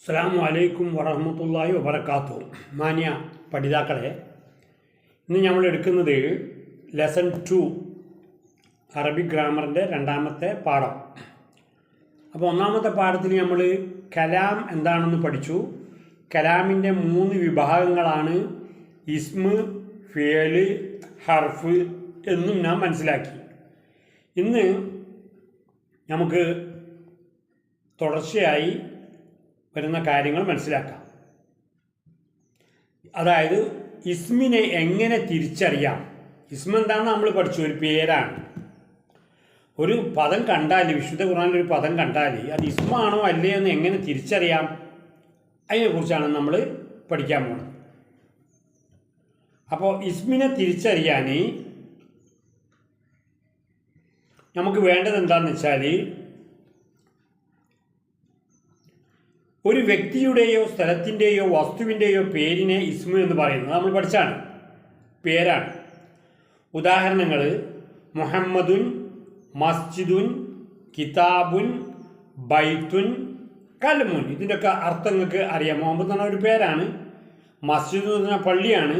അസ്സലാമു അലൈക്കും വറഹ്മത്തുള്ളാഹി വബറകാതുഹു. മാന്യ പഠിതാക്കളെ, ഇന്ന് നമ്മൾ എടുക്കുന്നത് ലെസൺ 2 അറബിക് ഗ്രാമറിൻ്റെ രണ്ടാമത്തെ പാഠം. അപ്പോൾ ഒന്നാമത്തെ പാഠത്തിൽ നമ്മൾ കലാം എന്താണെന്ന് പഠിച്ചു. കലാമിൻ്റെ 3 വിഭാഗങ്ങളാണ് ഇസ്മ്, ഫിയല്, ഹർഫ് എന്നും നാം മനസ്സിലാക്കി. ഇന്ന് നമുക്ക് തുടർച്ചയായി വരുന്ന കാര്യങ്ങൾ മനസ്സിലാക്കാം. അതായത് ഇസ്മിനെ എങ്ങനെ തിരിച്ചറിയാം. ഇസ്മ എന്താണെന്ന് നമ്മൾ പഠിച്ചു, ഒരു പേരാണ്. ഒരു പദം കണ്ടാൽ, വിശുദ്ധ ഖുർആനിലൊരു പദം കണ്ടാൽ അത് ഇസ്മാണോ അല്ലേ എന്ന് എങ്ങനെ തിരിച്ചറിയാം, അതിനെക്കുറിച്ചാണ് നമ്മൾ പഠിക്കാൻ പോകുന്നത്. അപ്പോൾ ഇസ്മിനെ തിരിച്ചറിയാൻ നമുക്ക് വേണ്ടത് എന്താണെന്ന് വെച്ചാൽ, ഒരു വ്യക്തിയുടെയോ സ്ഥലത്തിൻ്റെയോ വസ്തുവിൻ്റെയോ പേരിനെ ഇസ്മു എന്ന് പറയുന്നത് നമ്മൾ പഠിച്ചാണ്, പേരാണ്. ഉദാഹരണങ്ങൾ: മുഹമ്മദുൻ, മസ്ജിദുൻ, കിതാബുൻ, ബൈത്തുൻ, കൽമുൻ. ഇതിൻ്റെയൊക്കെ അർത്ഥങ്ങൾക്ക് അറിയാം. മുഹമ്മദ് എന്ന് പറഞ്ഞാൽ ഒരു പേരാണ്, മസ്ജിദ് എന്ന് പറഞ്ഞാൽ പള്ളിയാണ്,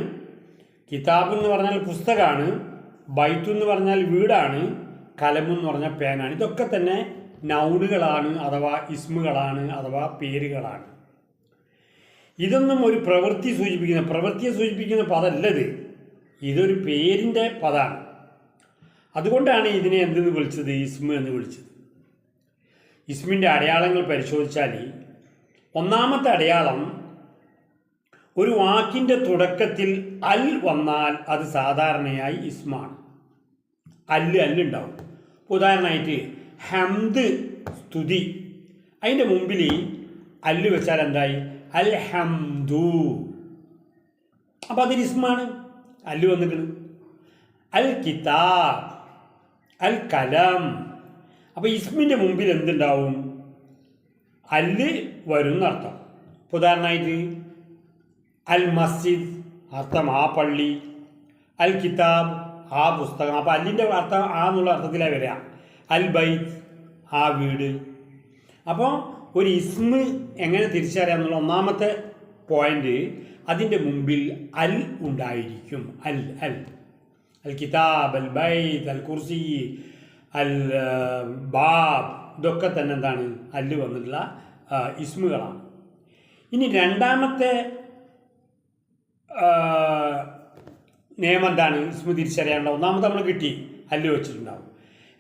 കിതാബ് എന്ന് പറഞ്ഞാൽ പുസ്തകമാണ്, ബൈത്തു എന്ന് പറഞ്ഞാൽ വീടാണ്, കലമു എന്ന് പറഞ്ഞാൽ പേനാണ്. ഇതൊക്കെ തന്നെ നൗണുകളാണ്, അഥവാ ഇസ്മുകളാണ്, അഥവാ പേരുകളാണ്. ഇതൊന്നും ഒരു പ്രവൃത്തിയെ സൂചിപ്പിക്കുന്ന പദമല്ലത്. ഇതൊരു പേരിൻ്റെ പദമാണ്. അതുകൊണ്ടാണ് ഇതിനെ എന്തെന്ന് വിളിച്ചത്, ഇസ്മു എന്ന് വിളിച്ചത്. ഇസ്മിൻ്റെ അടയാളങ്ങൾ പരിശോധിച്ചാൽ, ഒന്നാമത്തെ അടയാളം, ഒരു വാക്കിൻ്റെ തുടക്കത്തിൽ അൽ വന്നാൽ അത് സാധാരണയായി ഇസ്മാണ്. അല്ലുണ്ടാവും. ഉദാഹരണമായിട്ട് ഹംദ്, സ്തുതി, അതിൻ്റെ മുമ്പിൽ അല്ല് വെച്ചാൽ എന്തായി, അൽ ഹംദു. അപ്പം അതൊരു ഇസ്മാണ്, അല്ല് വന്നിട്ടുണ്ട്. അൽ കിതാബ്, അൽ കലം. അപ്പം ഇസ്മിൻ്റെ മുമ്പിൽ എന്തുണ്ടാവും, അല്ല് വരും എന്നർത്ഥം. ഉദാഹരണമായിട്ട് അൽ മസ്ജിദ്, അർത്ഥം ആ പള്ളി, അൽ കിതാബ്, ആ പുസ്തകം. അപ്പം അല്ലിൻ്റെ അർത്ഥം ആ എന്നുള്ള അർത്ഥത്തിലാണ് വരിക. അൽ ബൈത്ത്, ആ വീട്. അപ്പോൾ ഒരു ഇസ്മ് എങ്ങനെ തിരിച്ചറിയാമെന്നുള്ള ഒന്നാമത്തെ പോയിന്റ്, അതിൻ്റെ മുമ്പിൽ അൽ ഉണ്ടായിരിക്കും. അൽ അൽ അൽ കിതാബ്, അൽ ബൈത്ത്, അൽ കുർസി, അൽ ബാബ്, ഇതൊക്കെ തന്നെ എന്താണ്, അല്ല് വന്നിട്ടുള്ള ഇസ്മുകളാണ്. ഇനി രണ്ടാമത്തെ നിയമം എന്താണ്, ഇസ്മു തിരിച്ചറിയാനുള്ള? ഒന്നാമത്തെ നമ്മൾ കിട്ടി, അല്ല് വെച്ചിട്ടുണ്ടാവും.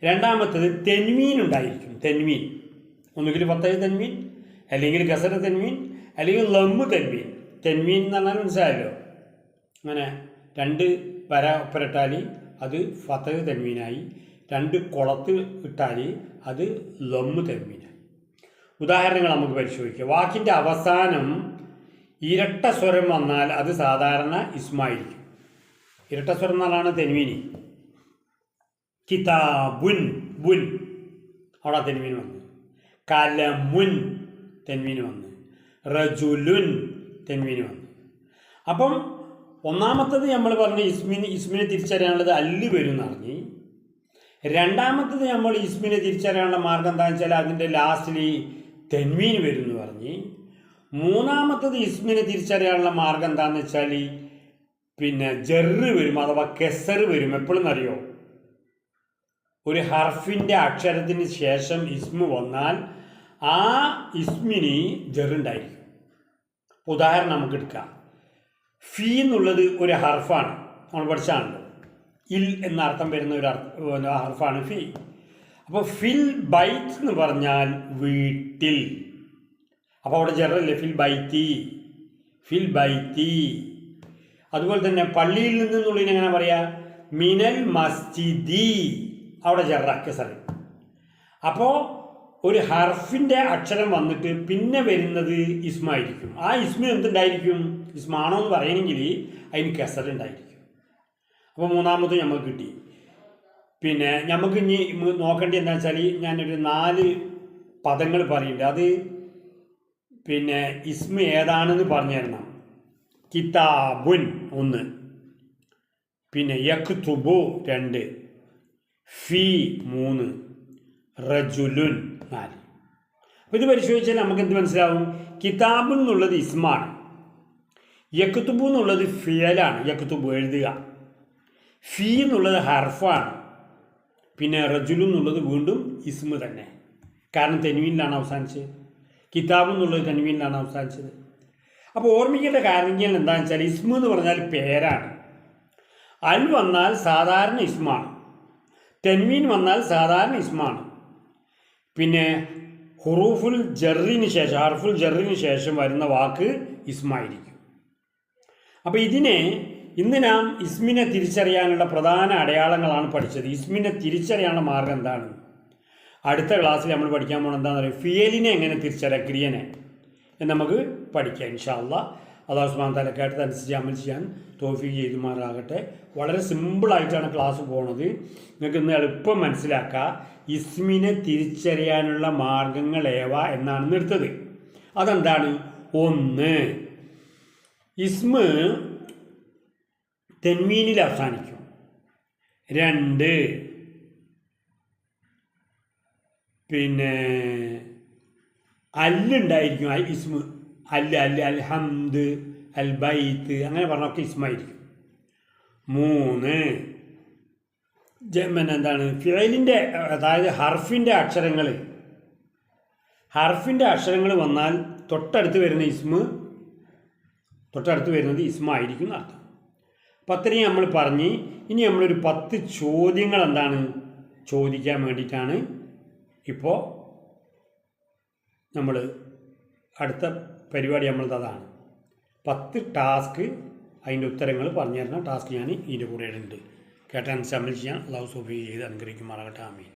രണ്ടാമത്തത് തെൻവീൻ ഉണ്ടായിരിക്കും. തെൻവീൻ, ഒന്നുകിൽ ഫത്തഹ് തെൻവീൻ, അല്ലെങ്കിൽ കസറ തെൻവീൻ, അല്ലെങ്കിൽ ലമ്മ് തെൻവീൻ. തെൻവീൻ എന്ന് പറഞ്ഞാൽ മനസ്സിലായല്ലോ, അങ്ങനെ 2 വര ഒപ്പരട്ടാൽ അത് ഫത്തഹ് തെൻവീനായി, 2 കുളത്ത് ഇട്ടാൽ അത് ലമ്മ് തെൻവീനായി. ഉദാഹരണങ്ങൾ നമുക്ക് പരിശോധിക്കാം. വാക്കിൻ്റെ അവസാനം ഇരട്ട സ്വരം വന്നാൽ അത് സാധാരണ ഇസ്മായിരിക്കും. ഇരട്ട സ്വരം എന്നാണ് തെൻവീനി. കിതാബുൻ, ബുൻ, അവിടെ തെൻവീൻ വന്നു. കലമുൻ, തെൻവീൻ വന്നു. റജുലുൻ, തെൻവീൻ വന്നു. അപ്പം ഒന്നാമത്തത് നമ്മൾ പറഞ്ഞ ഇസ്മിനെ തിരിച്ചറിയാനുള്ളത് അല്ല് വരും എന്ന് പറഞ്ഞ്. രണ്ടാമത്തത് നമ്മൾ ഇസ്മിനെ തിരിച്ചറിയാനുള്ള മാർഗം എന്താണെന്ന് വെച്ചാൽ അതിൻ്റെ ലാസ്റ്റിൽ തെൻവീൻ വരും എന്ന് പറഞ്ഞ്. മൂന്നാമത്തത് ഇസ്മിനെ തിരിച്ചറിയാനുള്ള മാർഗം എന്താണെന്ന് വെച്ചാൽ പിന്നെ ജറ് വരും, അഥവാ കെസറ് വരും. എപ്പോഴും അറിയോ, ഒരു ഹർഫിൻ്റെ അക്ഷരത്തിന് ശേഷം ഇസ്മു വന്നാൽ ആ ഇസ്മിന് ജറുണ്ടായിരിക്കും. ഉദാഹരണം നമുക്ക് എടുക്കാം. ഫി എന്നുള്ളത് ഒരു ഹർഫാണ്, നമ്മൾ പഠിച്ചാണല്ലോ. ഇൽ എന്ന അർത്ഥം വരുന്ന ഒരു ഹർഫാണ് ഫി. അപ്പോൾ ഫിൽ ബൈത്ത് എന്ന് പറഞ്ഞാൽ വീട്ടിൽ. അപ്പോൾ അവിടെ ജറല്ലേ, ഫിൽ ബൈത്തി, ഫിൽ ബൈത്തി. അതുപോലെ തന്നെ പള്ളിയിൽ നിന്നുള്ളതിന് എങ്ങനെ പറയാ, മിനൽ മസ്ജിദി, അവിടെ ജറാക്ക് സറി. അപ്പോൾ ഒരു ഹർഫിൻ്റെ അക്ഷരം വന്നിട്ട് പിന്നെ വരുന്നത് ഇസ്മായിരിക്കും. ആ ഇസ്മ എന്തുണ്ടായിരിക്കും, ഇസ്മാണോ എന്ന് പറയണമെങ്കിൽ അതിന് കെസറുണ്ടായിരിക്കും. അപ്പോൾ മൂന്നാമത് നമുക്ക് കിട്ടി. പിന്നെ നമുക്ക് ഇനി നോക്കേണ്ടത് എന്താ വെച്ചാൽ, ഞാനൊരു 4 പദങ്ങൾ പറയുന്നുണ്ട്. അത് പിന്നെ ഇസ്മ ഏതാണെന്ന് പറഞ്ഞു തരണം. കിതാബുൻ 1, പിന്നെ യക്തുബു 2, ഫി 3, റജുലുൻ 4. അപ്പോൾ ഇത് പരിശോധിച്ചാൽ നമുക്ക് എന്ത് മനസ്സിലാവും? കിതാബ് എന്നുള്ളത് ഇസ്മാണ്, യക്തുബു എന്നുള്ളത് ഫിയലാണ്, യക്തുബു എഴുതുക, ഫീ എന്നുള്ളത് ഹർഫാണ്, പിന്നെ റജുലു എന്നുള്ളത് വീണ്ടും ഇസ്മ തന്നെ, കാരണം തെൻവീനിലാണ് അവസാനിച്ചത്. കിതാബ് എന്നുള്ളത് തെൻവീനിലാണ് അവസാനിച്ചത്. അപ്പോൾ ഓർമ്മിക്കേണ്ട കാര്യങ്ങൾ എന്താണെന്ന് വെച്ചാൽ ഇസ്മ എന്ന് പറഞ്ഞാൽ പേരാണ്, അൽ വന്നാൽ സാധാരണ ഇസ്മാണ്, തെൻവീൻ വന്നാൽ സാധാരണ ഇസ്മാണ്, പിന്നെ ഹുറൂഫുൽ ജറിന് ശേഷം ഹർഫുൽ ജറിന് ശേഷം വരുന്ന വാക്ക് ഇസ്മായിരിക്കും. അപ്പോൾ ഇന്ന് നാം ഇസ്മിനെ തിരിച്ചറിയാനുള്ള പ്രധാന അടയാളങ്ങളാണ് പഠിച്ചത്. ഇസ്മിനെ തിരിച്ചറിയാനുള്ള മാർഗം എന്താണ്? അടുത്ത ക്ലാസ്സിൽ നമ്മൾ പഠിക്കാൻ പോകുന്നത് എന്താണെന്ന് പറയുക, ഫിയലിനെ എങ്ങനെ തിരിച്ചറിയാം, ക്രിയനെ എന്ന് നമുക്ക് പഠിക്കാം ഇൻഷാ അല്ലാഹ്. അല്ലാഹു സുബ്ഹാനഹു വ തആല കേട്ടതനുസരിച്ച് അമൽ ചെയ്യാൻ തൗഫീഖ് ചെയ്തുമാറാകട്ടെ. വളരെ സിമ്പിളായിട്ടാണ് ക്ലാസ് പോകുന്നത്. നിങ്ങൾക്ക് ഇന്ന് എളുപ്പം മനസ്സിലാക്കുക. ഇസ്മിനെ തിരിച്ചറിയാനുള്ള മാർഗങ്ങൾ ഏവ എന്നാണ് എടുത്തത്. അതെന്താണ്? 1, ഇസ്മ തെൻവീനിൽ അവസാനിക്കും. 2, പിന്നെ അല്ലുണ്ടായിരിക്കും. ഇസ്മ അൽ ഹംദ്, അൽ ബൈത്ത് അങ്ങനെ പറഞ്ഞൊക്കെ ഇസ്മായിരിക്കും. 3, എന്താണ് ഫിഅലിൻ്റെ, അതായത് ഹർഫിൻ്റെ അക്ഷരങ്ങൾ വന്നാൽ തൊട്ടടുത്ത് വരുന്നത് ഇസ്മായിരിക്കും എന്നർത്ഥം. അപ്പം അത്രയും നമ്മൾ പറഞ്ഞ് ഇനി നമ്മളൊരു 10 ചോദ്യങ്ങൾ എന്താണ് ചോദിക്കാൻ വേണ്ടിയിട്ടാണ് ഇപ്പോൾ നമ്മൾ അടുത്ത പരിപാടി അതാണ്. 10 ടാസ്ക്, അതിൻ്റെ ഉത്തരങ്ങൾ പറഞ്ഞു തരുന്ന ടാസ്ക് ഞാൻ ഇതിൻ്റെ കൂടെ ഉണ്ട്. കേട്ടാൻ അമൽ ചെയ്യാൻ അല്ലാഹു തൗഫീഖ് ചെയ്ത് അനുഗ്രഹിക്കുമാറാകട്ടെ. ആമീൻ.